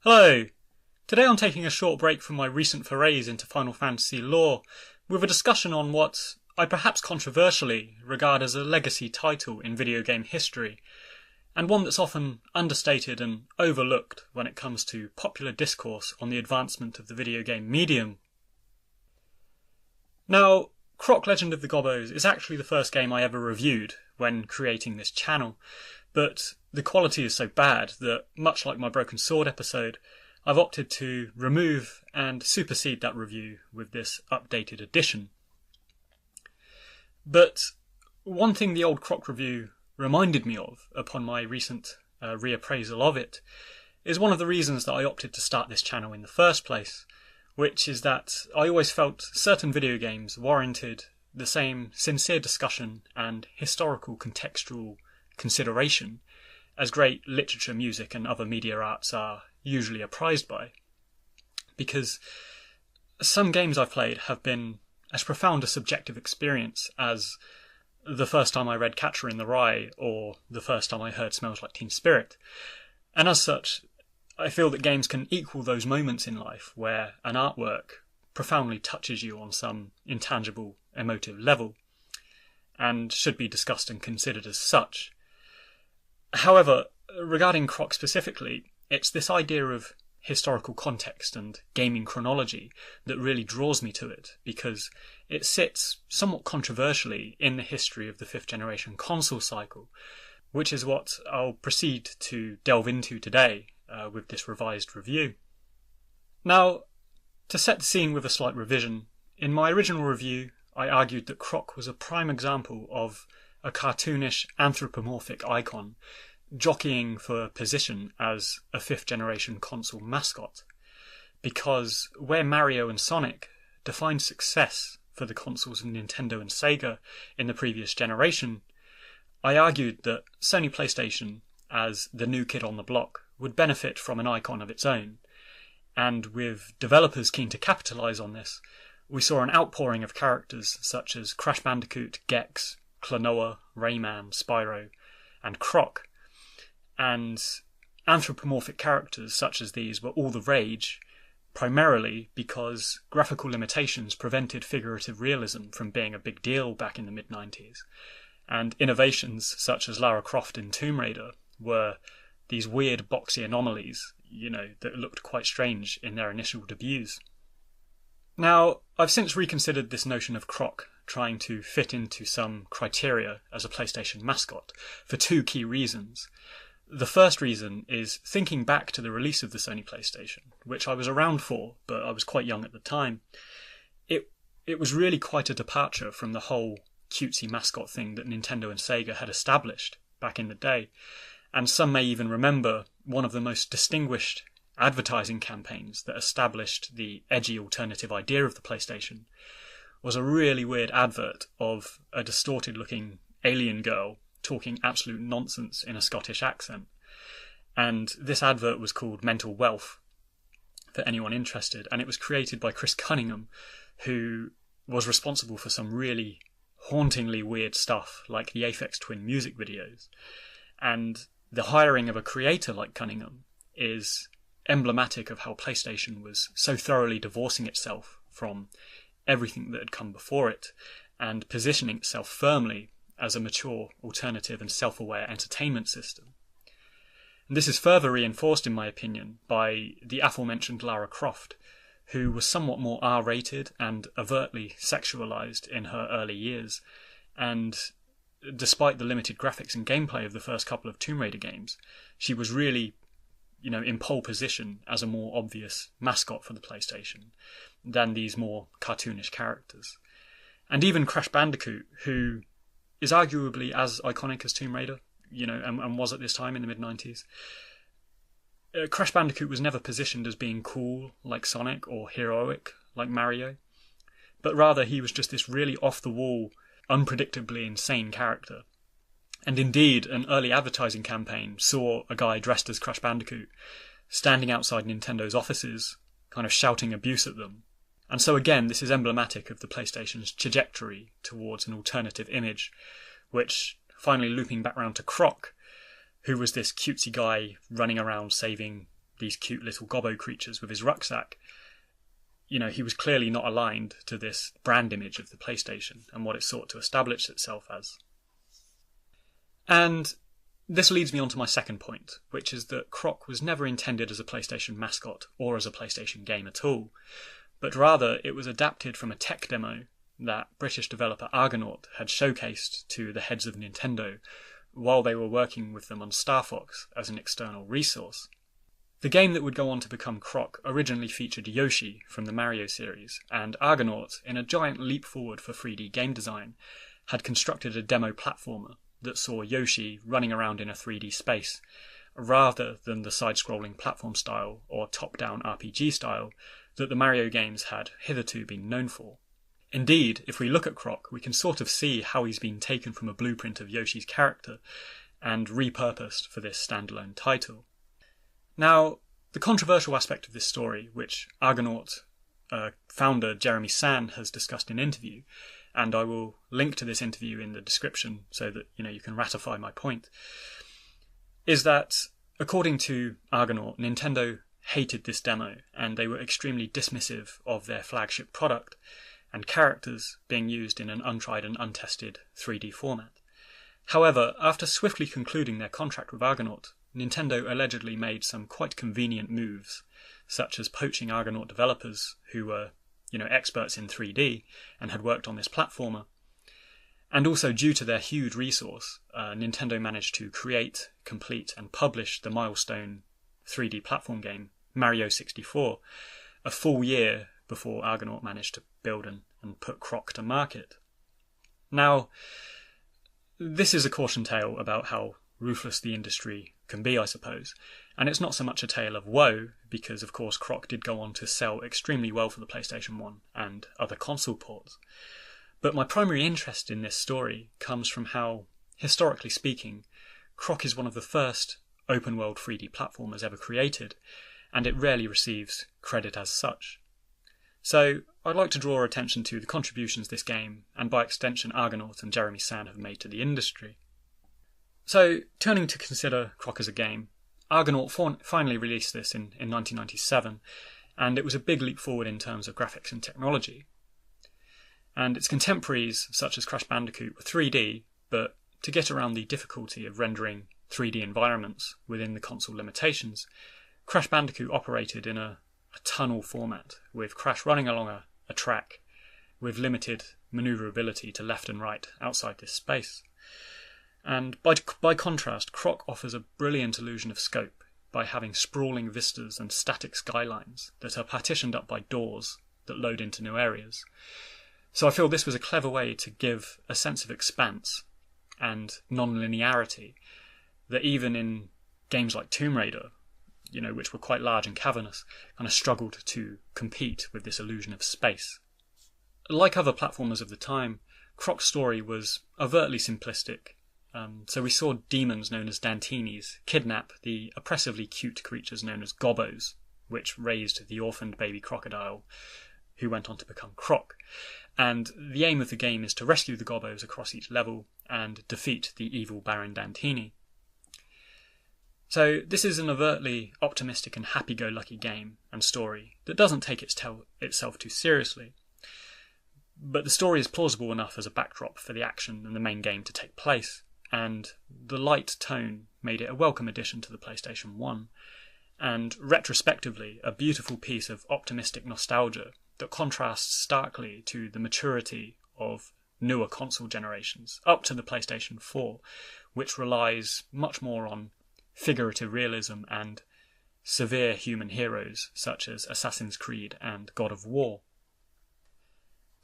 Hello! Today I'm taking a short break from my recent forays into Final Fantasy lore with a discussion on what I perhaps controversially regard as a legacy title in video game history, and one that's often understated and overlooked when it comes to popular discourse on the advancement of the video game medium. Now, Croc Legend of the Gobbos is actually the first game I ever reviewed when creating this channel, but the quality is so bad that, much like my Broken Sword episode, I've opted to remove and supersede that review with this updated edition. But one thing the old Croc review reminded me of upon my recent reappraisal of it is one of the reasons that I opted to start this channel in the first place, which is that I always felt certain video games warranted the same sincere discussion and historical contextual consideration as great literature, music and other media arts are usually apprised by. Because some games I've played have been as profound a subjective experience as the first time I read Catcher in the Rye or the first time I heard Smells Like Teen Spirit. And as such, I feel that games can equal those moments in life where an artwork profoundly touches you on some intangible emotive level, and should be discussed and considered as such. However, regarding Croc specifically, it's this idea of historical context and gaming chronology that really draws me to it, because it sits somewhat controversially in the history of the fifth generation console cycle, which is what I'll proceed to delve into today with this revised review. Now, to set the scene with a slight revision, in my original review I argued that Croc was a prime example of a cartoonish anthropomorphic icon jockeying for position as a fifth generation console mascot, because where Mario and Sonic defined success for the consoles of Nintendo and Sega in the previous generation, I argued that Sony PlayStation, as the new kid on the block, would benefit from an icon of its own, and with developers keen to capitalise on this, we saw an outpouring of characters such as Crash Bandicoot, Gex, Klonoa, Rayman, Spyro, and Croc. And anthropomorphic characters such as these were all the rage, primarily because graphical limitations prevented figurative realism from being a big deal back in the mid-90s. And innovations such as Lara Croft in Tomb Raider were these weird boxy anomalies, that looked quite strange in their initial debuts. Now, I've since reconsidered this notion of Croc trying to fit into some criteria as a PlayStation mascot for two key reasons. The first reason is thinking back to the release of the Sony PlayStation, which I was around for, but I was quite young at the time. It was really quite a departure from the whole cutesy mascot thing that Nintendo and Sega had established back in the day, and some may even remember one of the most distinguished advertising campaigns that established the edgy alternative idea of the PlayStation was a really weird advert of a distorted-looking alien girl talking absolute nonsense in a Scottish accent. And this advert was called Mental Wealth, for anyone interested, and it was created by Chris Cunningham, who was responsible for some really hauntingly weird stuff, like the Aphex Twin music videos. And the hiring of a creator like Cunningham is emblematic of how PlayStation was so thoroughly divorcing itself from everything that had come before it, and positioning itself firmly as a mature, alternative and self-aware entertainment system. And this is further reinforced, in my opinion, by the aforementioned Lara Croft, who was somewhat more R-rated and overtly sexualized in her early years, and despite the limited graphics and gameplay of the first couple of Tomb Raider games, she was really, in pole position as a more obvious mascot for the PlayStation than these more cartoonish characters. And even Crash Bandicoot, who is arguably as iconic as Tomb Raider, and was at this time in the mid-90s. Crash Bandicoot was never positioned as being cool like Sonic or heroic like Mario, but rather he was just this really off-the-wall, unpredictably insane character. And indeed, an early advertising campaign saw a guy dressed as Crash Bandicoot standing outside Nintendo's offices, kind of shouting abuse at them. And so again, this is emblematic of the PlayStation's trajectory towards an alternative image, which, finally looping back round to Croc, who was this cutesy guy running around saving these cute little gobbo creatures with his rucksack, he was clearly not aligned to this brand image of the PlayStation and what it sought to establish itself as. And this leads me on to my second point, which is that Croc was never intended as a PlayStation mascot or as a PlayStation game at all, but rather it was adapted from a tech demo that British developer Argonaut had showcased to the heads of Nintendo while they were working with them on Star Fox as an external resource. The game that would go on to become Croc originally featured Yoshi from the Mario series, and Argonaut, in a giant leap forward for 3D game design, had constructed a demo platformer that saw Yoshi running around in a 3D space, rather than the side-scrolling platform style or top-down RPG style that the Mario games had hitherto been known for. Indeed, if we look at Croc, we can sort of see how he's been taken from a blueprint of Yoshi's character and repurposed for this standalone title. Now, the controversial aspect of this story, which Argonaut founder Jez San has discussed in interview, and I will link to this interview in the description so that you can ratify my point, is that, according to Argonaut, Nintendo hated this demo and they were extremely dismissive of their flagship product and characters being used in an untried and untested 3D format. However, after swiftly concluding their contract with Argonaut, Nintendo allegedly made some quite convenient moves, such as poaching Argonaut developers who were experts in 3D and had worked on this platformer. And also, due to their huge resource, Nintendo managed to create, complete and publish the milestone 3D platform game Mario 64 a full year before Argonaut managed to build and put Croc to market. Now, this is a caution tale about how ruthless the industry can be, I suppose. And it's not so much a tale of woe, because of course Croc did go on to sell extremely well for the PlayStation 1 and other console ports. But my primary interest in this story comes from how, historically speaking, Croc is one of the first open-world 3D platformers ever created, and it rarely receives credit as such. So I'd like to draw attention to the contributions this game, and by extension Argonaut and Jez San, have made to the industry. So, turning to consider Croc as a game, Argonaut finally released this in 1997, and it was a big leap forward in terms of graphics and technology. And its contemporaries, such as Crash Bandicoot, were 3D, but to get around the difficulty of rendering 3D environments within the console limitations, Crash Bandicoot operated in a tunnel format, with Crash running along a track with limited manoeuvrability to left and right outside this space. And by contrast, Croc offers a brilliant illusion of scope by having sprawling vistas and static skylines that are partitioned up by doors that load into new areas. So I feel this was a clever way to give a sense of expanse and non-linearity that even in games like Tomb Raider, which were quite large and cavernous, kind of struggled to compete with this illusion of space. Like other platformers of the time, Croc's story was overtly simplistic. So we saw demons known as Dantinis kidnap the oppressively cute creatures known as Gobbos, which raised the orphaned baby crocodile, who went on to become Croc. And the aim of the game is to rescue the Gobbos across each level and defeat the evil Baron Dantini. So this is an overtly optimistic and happy-go-lucky game and story that doesn't take itself too seriously. But the story is plausible enough as a backdrop for the action and the main game to take place, and the light tone made it a welcome addition to the PlayStation 1, and retrospectively a beautiful piece of optimistic nostalgia that contrasts starkly to the maturity of newer console generations, up to the PlayStation 4, which relies much more on figurative realism and severe human heroes such as Assassin's Creed and God of War.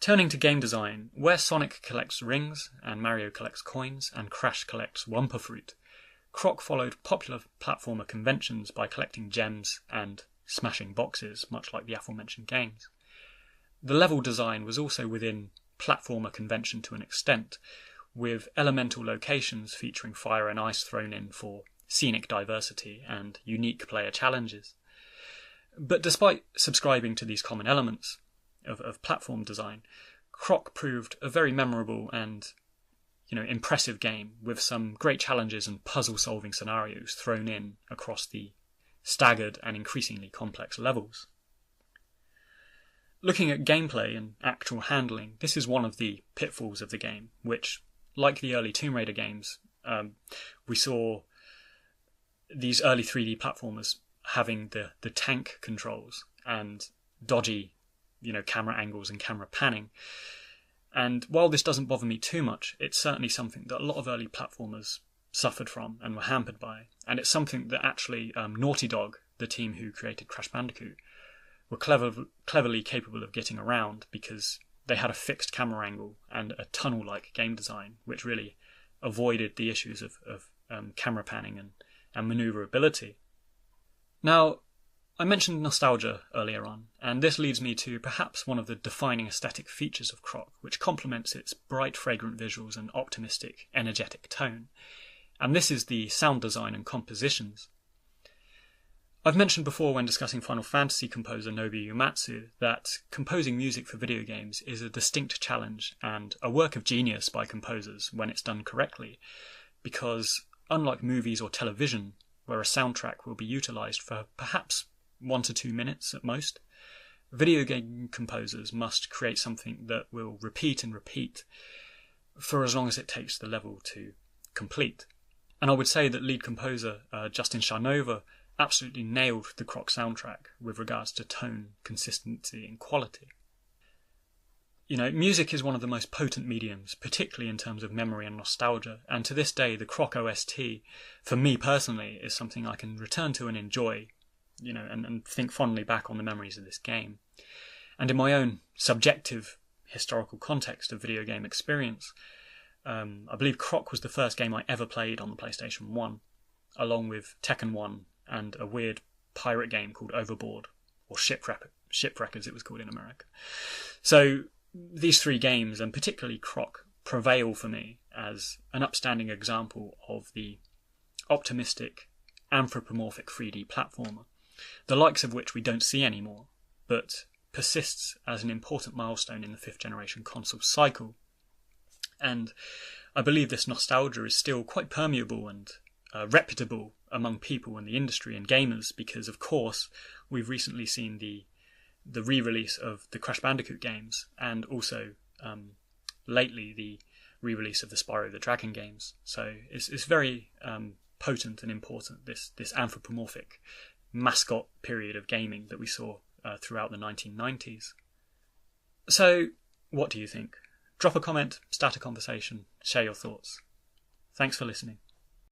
Turning to game design, where Sonic collects rings and Mario collects coins and Crash collects Wumpa Fruit, Croc followed popular platformer conventions by collecting gems and smashing boxes, much like the aforementioned games. The level design was also within platformer convention to an extent, with elemental locations featuring fire and ice thrown in for scenic diversity and unique player challenges. But despite subscribing to these common elements of platform design, Croc proved a very memorable and impressive game with some great challenges and puzzle-solving scenarios thrown in across the staggered and increasingly complex levels. Looking at gameplay and actual handling, this is one of the pitfalls of the game, which, like the early Tomb Raider games, we saw these early 3D platformers having the tank controls and dodgy, camera angles and camera panning. And while this doesn't bother me too much, it's certainly something that a lot of early platformers suffered from and were hampered by. And it's something that actually Naughty Dog, the team who created Crash Bandicoot, were cleverly capable of getting around, because they had a fixed camera angle and a tunnel-like game design, which really avoided the issues of camera panning and maneuverability. Now, I mentioned nostalgia earlier on, and this leads me to perhaps one of the defining aesthetic features of Croc, which complements its bright, fragrant visuals and optimistic, energetic tone. And this is the sound design and compositions. I've mentioned before when discussing Final Fantasy composer Nobuo Uematsu that composing music for video games is a distinct challenge and a work of genius by composers when it's done correctly, because unlike movies or television, where a soundtrack will be utilised for perhaps 1 to 2 minutes at most, video game composers must create something that will repeat and repeat for as long as it takes the level to complete. And I would say that lead composer Justin Sharnova absolutely nailed the Croc soundtrack with regards to tone, consistency and quality. Music is one of the most potent mediums, particularly in terms of memory and nostalgia, and to this day the Croc OST, for me personally, is something I can return to and enjoy, and think fondly back on the memories of this game. And in my own subjective historical context of video game experience, I believe Croc was the first game I ever played on the PlayStation 1, along with Tekken 1 and a weird pirate game called Overboard, or Shipwreck as it was called in America. So these 3 games, and particularly Croc, prevail for me as an upstanding example of the optimistic, anthropomorphic 3D platformer, the likes of which we don't see anymore, but persists as an important milestone in the 5th generation console cycle. And I believe this nostalgia is still quite permeable and reputable among people in the industry and gamers, because of course we've recently seen the re-release of the Crash Bandicoot games, and also lately the re-release of the Spyro the Dragon games. So it's very potent and important, this anthropomorphic mascot period of gaming that we saw throughout the 1990s. So what do you think? Drop a comment, start a conversation, share your thoughts. Thanks for listening.